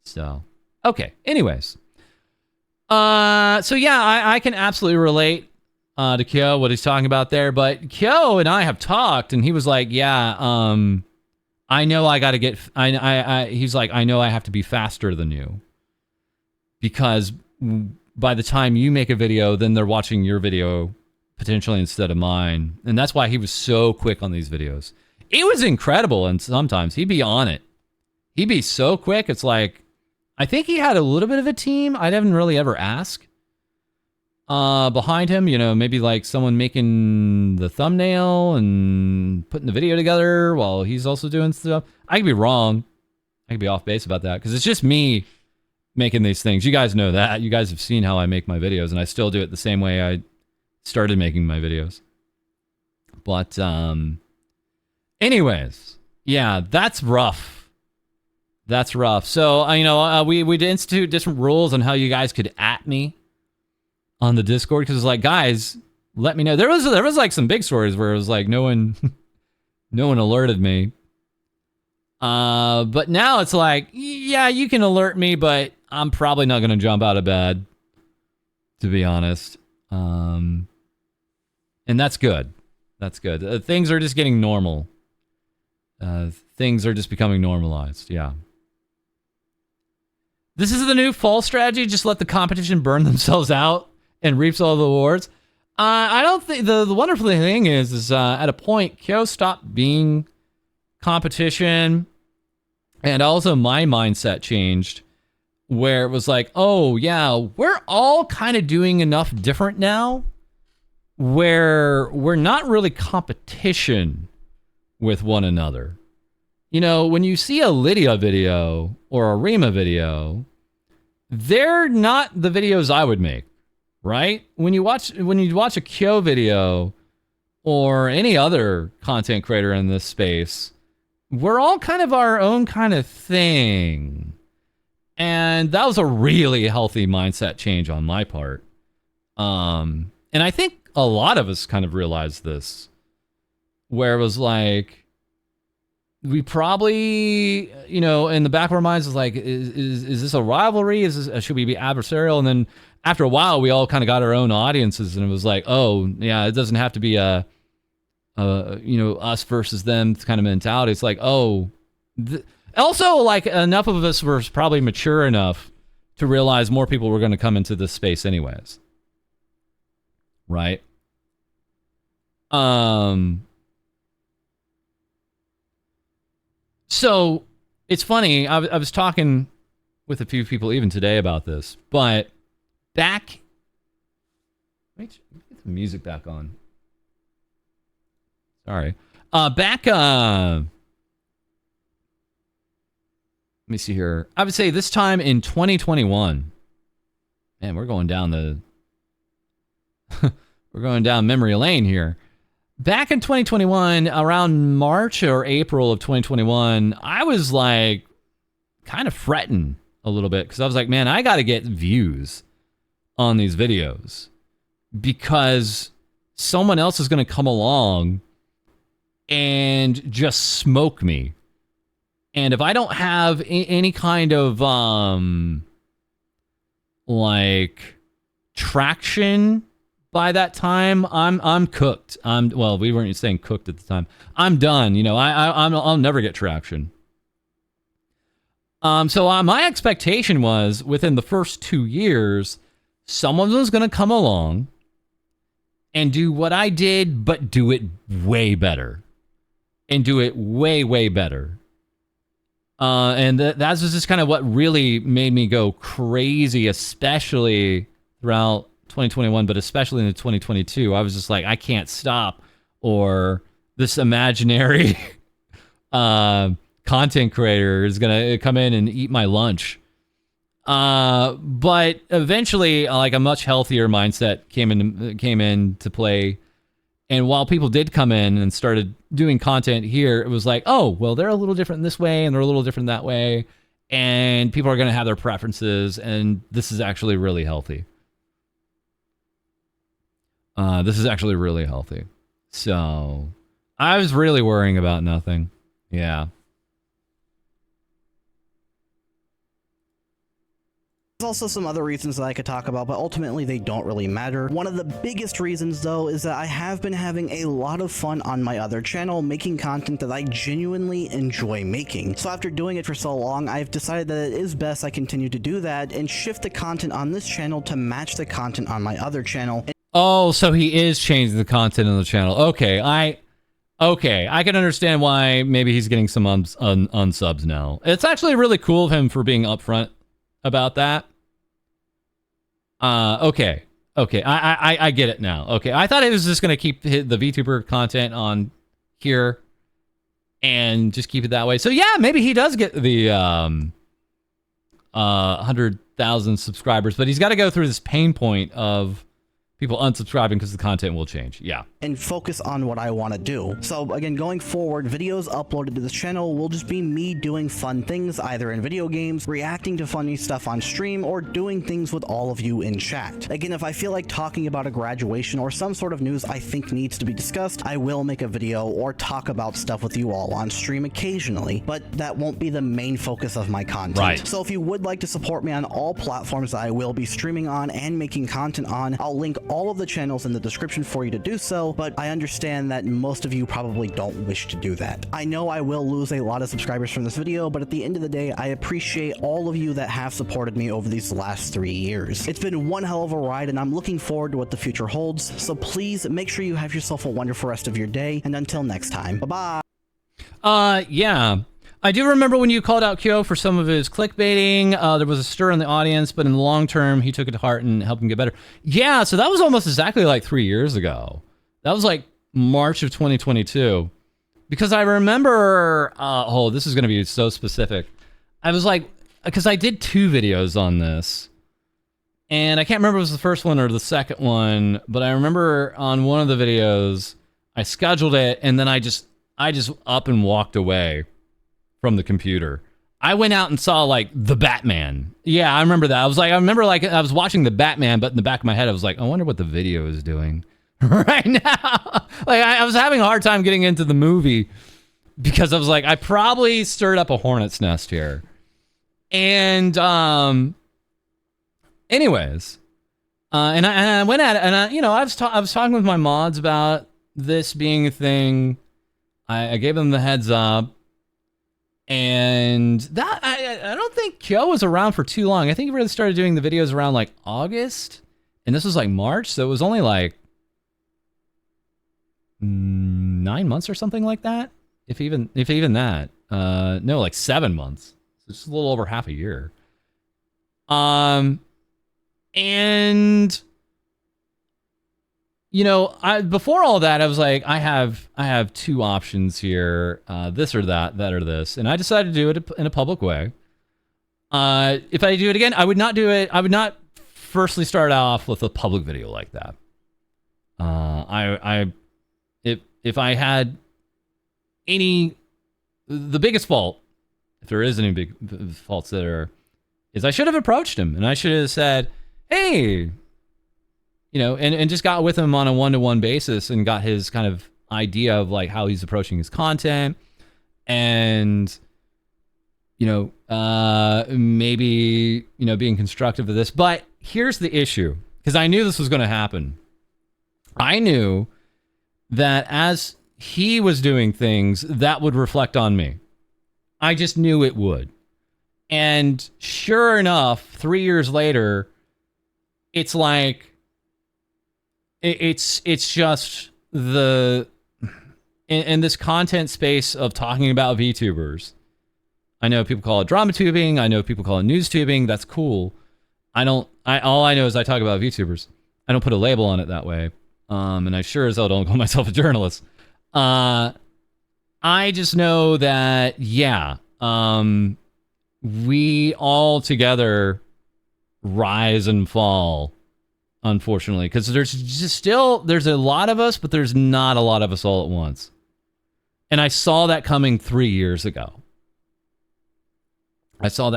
So, okay. Anyways. So yeah, I can absolutely relate to Khyo, what he's talking about there. But Khyo and I have talked, and he was like, yeah, I know I got to get, he's like, I know I have to be faster than you. Because by the time you make a video, then they're watching your video potentially instead of mine. And that's why he was so quick on these videos. It was incredible, and sometimes he'd be on it. He'd be so quick, it's like, I think he had a little bit of a team. I didn't really ever ask. Behind him, you know, maybe like someone making the thumbnail and putting the video together while he's also doing stuff. I could be wrong. I could be off base about that because it's just me making these things. You guys know that. You guys have seen how I make my videos, and I still do it the same way I started making my videos. But anyways, yeah, that's rough. That's rough. So, you know, we did institute different rules on how you guys could at me on the Discord, because it's like, guys, let me know. There was like some big stories where it was like no one alerted me. But now it's like, yeah, you can alert me, but I'm probably not going to jump out of bed, to be honest. And that's good. That's good. Things are just getting normal. Things are just becoming normalized. Yeah. This is the new fall strategy. Just let the competition burn themselves out and reaps all the awards. I don't think the wonderful thing is at a point, Khyo stopped being competition, and also my mindset changed, where it was like, oh yeah, we're all kind of doing enough different now, where we're not really competition with one another. You know, when you see a Lydia video or a Rima video, they're not the videos I would make, right? When you watch a Khyo video or any other content creator in this space, we're all kind of our own kind of thing. And that was a really healthy mindset change on my part. And I think a lot of us kind of realized this, where it was like, we probably, you know, in the back of our minds was like, is this a rivalry? Should we be adversarial? And then after a while, we all kind of got our own audiences, and it was like, oh yeah, it doesn't have to be a you know, us versus them kind of mentality. It's like, oh, also like enough of us were probably mature enough to realize more people were going to come into this space anyways, right? So it's funny. I was talking with a few people even today about this, but back. Wait, get the music back on. Sorry. Back. Let me see here. I would say this time in 2021. Man, we're going down the. We're going down memory lane here. Back in 2021, around March or April of 2021, I was like kind of fretting a little bit because I was like, man, I got to get views on these videos because someone else is going to come along and just smoke me. And if I don't have any kind of like traction by that time, I'm cooked. Well, we weren't saying cooked at the time. I'm done. You know, I'll never get traction. So my expectation was within the first 2 years, someone was going to come along and do what I did, but do it way better, and do it way, way better. And that's just kind of what really made me go crazy, especially throughout 2021, but especially in 2022. I was just like, I can't stop, or this imaginary content creator is gonna come in and eat my lunch. But eventually, like, a much healthier mindset came into play. And while people did come in and started doing content here, it was like, oh, well, they're a little different this way, and they're a little different that way, and people are going to have their preferences, and this is actually really healthy. This is actually really healthy. So I was really worrying about nothing. Yeah. There's also some other reasons that I could talk about, but ultimately they don't really matter. One of the biggest reasons though is that I have been having a lot of fun on my other channel making content that I genuinely enjoy making. So after doing it for so long, I've decided that it is best I continue to do that and shift the content on this channel to match the content on my other channel. Oh, so he is changing the content on the channel. Okay, I can understand why maybe he's getting some unsubs now. It's actually really cool of him for being upfront about that. Okay. I get it now. Okay, I thought he was just gonna keep the VTuber content on here and just keep it that way. So yeah, maybe he does get the 100,000 subscribers, but he's got to go through this pain point of people unsubscribing because the content will change. Yeah. And focus on what I want to do. So again, going forward, videos uploaded to this channel will just be me doing fun things, either in video games, reacting to funny stuff on stream, or doing things with all of you in chat. Again, if I feel like talking about a graduation or some sort of news I think needs to be discussed, I will make a video or talk about stuff with you all on stream occasionally, but that won't be the main focus of my content. Right. So if you would like to support me on all platforms that I will be streaming on and making content on, I'll link all of the channels in the description for you to do so, but I understand that most of you probably don't wish to do that. I know I will lose a lot of subscribers from this video, but at the end of the day, I appreciate all of you that have supported me over these last 3 years. It's been one hell of a ride, and I'm looking forward to what the future holds, so please make sure you have yourself a wonderful rest of your day, and until next time, bye-bye. Yeah. I do remember when you called out Khyo for some of his clickbaiting. There was a stir in the audience, but in the long term, he took it to heart and helped him get better. Yeah, so that was almost exactly like 3 years ago. That was like March of 2022. Because I remember, oh, this is going to be so specific. I was like, because I did 2 videos on this. And I can't remember if it was the first one or the second one, but I remember on one of the videos, I scheduled it, and then I just up and walked away from the computer. I went out and saw like the Batman. Yeah, I remember that. I was watching the Batman, but in the back of my head, I was like, I wonder what the video is doing right now. Like I was having a hard time getting into the movie because I was like, I probably stirred up a hornet's nest here. And anyways, and I went at it, and I was talking with my mods about this being a thing. I gave them the heads up. And that I don't think Khyo was around for too long. I think he really started doing the videos around like August, and this was like March, so it was only like 9 months or something like that. If even that. No, like 7 months. So it's a little over half a year. And before all that, I was like, I have 2 options here, this or that or this, and I decided to do it in a public way. If I do it again, I would not do it. I would not firstly start off with a public video like that. If I had the biggest fault, if there is any big faults is I should have approached him and I should have said, hey. And just got with him on a one-to-one basis and got his kind of idea of like how he's approaching his content and, maybe, being constructive of this. But here's the issue, because I knew this was going to happen. I knew that as he was doing things, that would reflect on me. I just knew it would. And sure enough, 3 years later, it's like, it's just in this content space of talking about VTubers. I know people call it Dramatubing. I know people call it news tubing. That's cool. All I know is I talk about VTubers. I don't put a label on it that way. And I sure as hell don't call myself a journalist. I just know that, yeah, we all together rise and fall. Unfortunately, because there's a lot of us, but there's not a lot of us all at once. And I saw that coming 3 years ago. And so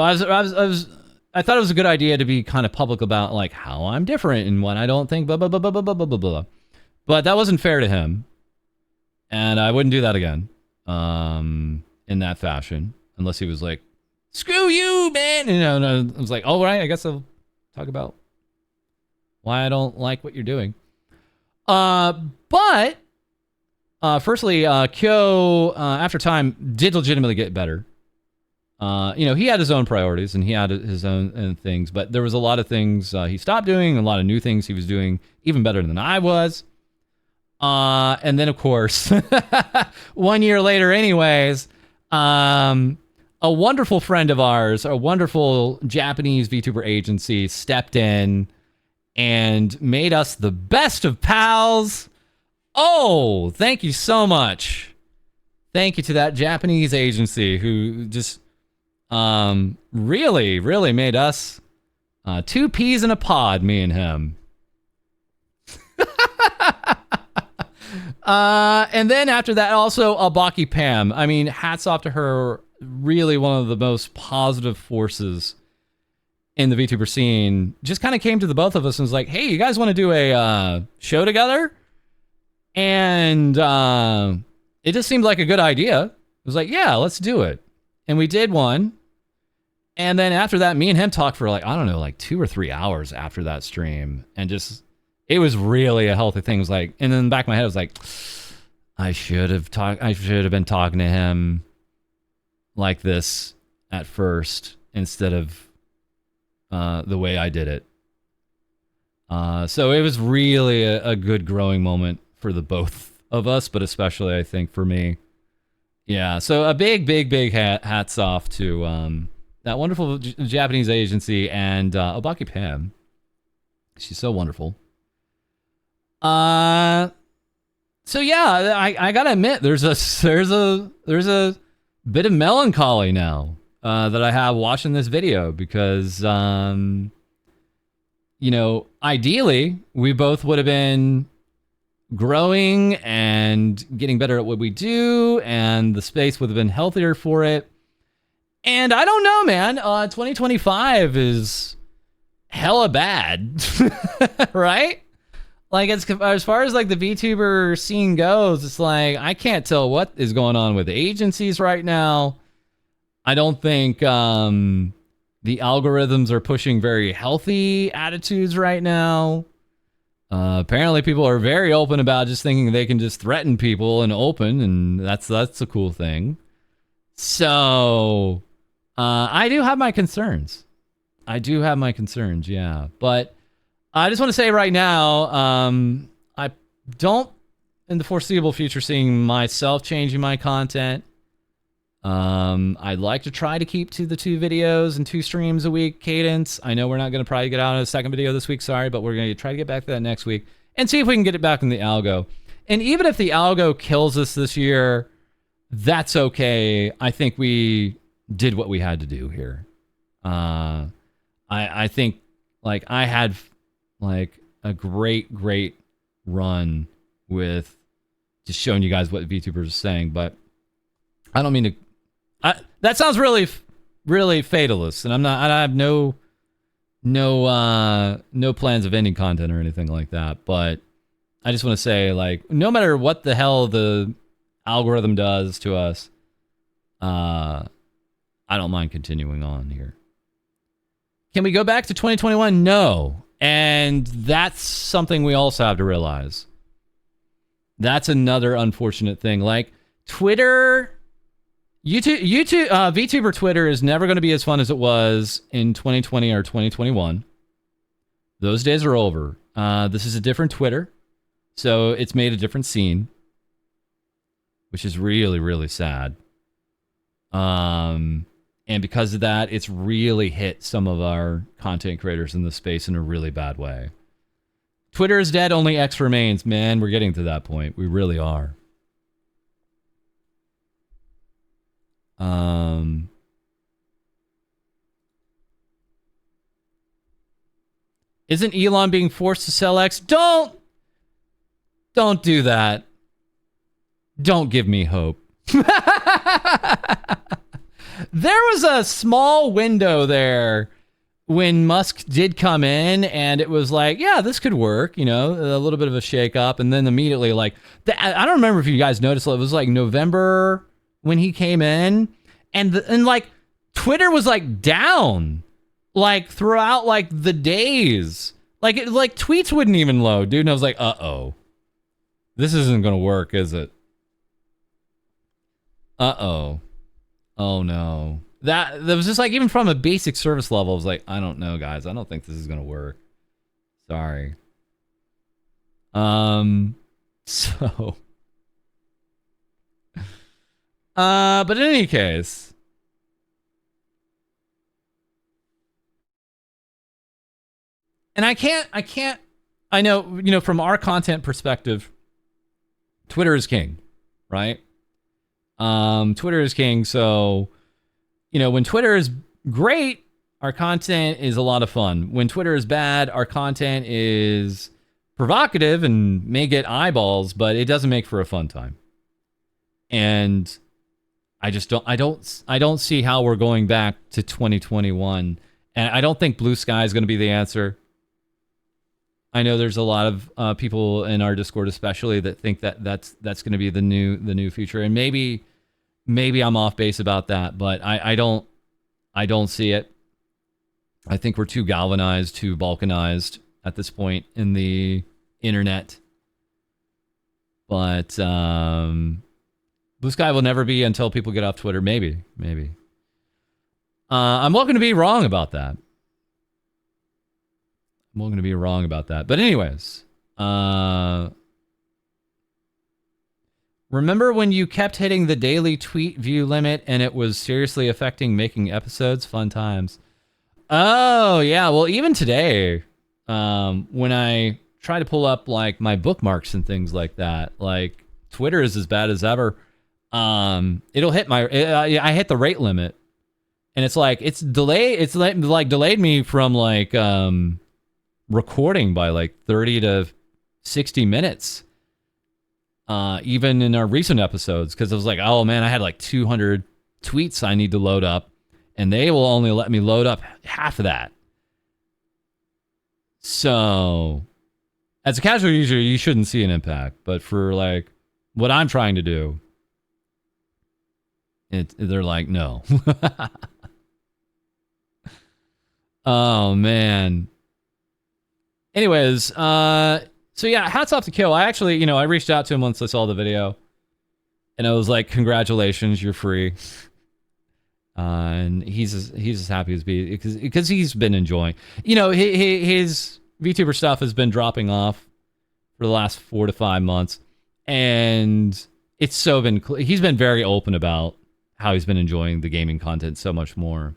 I thought it was a good idea to be kind of public about like how I'm different and what I don't think, blah, blah, blah, blah, blah, blah, blah, blah. But that wasn't fair to him. And I wouldn't do that again, in that fashion, unless he was like screw you, man. And I was like, all right, I guess I'll talk about why I don't like what you're doing. But firstly, Khyo, after time, did legitimately get better. He had his own priorities and he had his own things, but there was a lot of things he stopped doing, a lot of new things he was doing even better than I was. And then, of course, 1 year later, anyways, a wonderful friend of ours, a wonderful Japanese VTuber agency stepped in and made us the best of pals. Oh, thank you so much. Thank you to that Japanese agency who just really, really made us two peas in a pod, me and him. And then after that, also Abaki Pam. I mean, hats off to her. Really one of the most positive forces in the VTuber scene. Just kind of came to the both of us and was like, hey, you guys want to do a show together? And it just seemed like a good idea. It was like, yeah, let's do it. And we did one. And then after that, me and him talked for like, I don't know, like 2 or 3 hours after that stream. And just, it was really a healthy thing. It was like, and in the back of my head, I was like, I should have been talking to him like this at first instead of the way I did it. So it was really a good growing moment for the both of us, but especially I think for me. Yeah, so a big hats off to that wonderful Japanese agency and Abaki Pam. She's so wonderful. So yeah, I gotta admit, there's a bit of melancholy now that I have watching this video because ideally we both would have been growing and getting better at what we do, and the space would have been healthier for it. And I don't know, man. 2025 is hella bad, right? Like, as far as like the VTuber scene goes, it's like I can't tell what is going on with agencies right now. I don't think the algorithms are pushing very healthy attitudes right now. Apparently, people are very open about just thinking they can just threaten people and open, and that's a cool thing. So, I do have my concerns. Yeah. But I just want to say right now, I don't, in the foreseeable future, seeing myself changing my content. I'd like to try to keep to the 2 videos and 2 streams a week cadence. I know we're not going to probably get out a second video this week, sorry, but we're going to try to get back to that next week and see if we can get it back in the algo. And even if the algo kills us this year, that's okay. I think we did what we had to do here. I think like I had like a great run with just showing you guys what VTubers are saying, but I don't mean to. That sounds really fatalist, and I have no plans of ending content or anything like that. But I just want to say, like, no matter what the hell the algorithm does to us, I don't mind continuing on here. Can we go back to 2021? No, and that's something we also have to realize. That's another unfortunate thing. Like Twitter. YouTube, VTuber Twitter is never going to be as fun as it was in 2020 or 2021. Those days are over. This is a different Twitter, so it's made a different scene, which is really sad. And because of that, it's really hit some of our content creators in the space in a really bad way. Twitter is dead, only X remains. Man, we're getting to that point. We really are. Isn't Elon being forced to sell X? Don't do that. Don't give me hope. There was a small window there when Musk did come in, and it was like, yeah, this could work, a little bit of a shake up, and then immediately, like, I don't remember if you guys noticed, it was like November when he came in, and like Twitter was like down, like throughout like the days. Like tweets wouldn't even load, dude. And I was like, uh-oh. This isn't gonna work, is it? Uh-oh. Oh no. That was just like, even from a basic service level, I was like, I don't know, guys. I don't think this is gonna work. Sorry. So but in any case, and I know, you know, from our content perspective, Twitter is king, right? Twitter is king, so, you know, when Twitter is great, our content is a lot of fun. When Twitter is bad, our content is provocative and may get eyeballs, but it doesn't make for a fun time. And I don't see how we're going back to 2021. And I don't think Blue Sky is going to be the answer. I know there's a lot of people in our Discord, especially, that think that that's going to be the new future. And maybe I'm off base about that, but I don't see it. I think we're too galvanized, too balkanized at this point in the internet. But Blue Sky will never be until people get off Twitter. Maybe. I'm welcome to be wrong about that. But anyways, remember when you kept hitting the daily tweet view limit and it was seriously affecting making episodes? Fun times. Oh, yeah. Well, even today, when I try to pull up like my bookmarks and things like that, like Twitter is as bad as ever. It'll hit I hit the rate limit, and it's like, it's delayed. It's like delayed me from like, recording by like 30 to 60 minutes. Even in our recent episodes, because it was like, oh man, I had like 200 tweets I need to load up, and they will only let me load up half of that. So, as a casual user, you shouldn't see an impact, but for like what I'm trying to do, they're like, no. Oh man. Anyways, so yeah, hats off to Khyo. I actually, you know, I reached out to him once I saw the video, and I was like, congratulations, you're free. And he's as happy as be, because he's been enjoying. You know, his VTuber stuff has been dropping off for the last 4 to 5 months, and he's been very open about how he's been enjoying the gaming content so much more.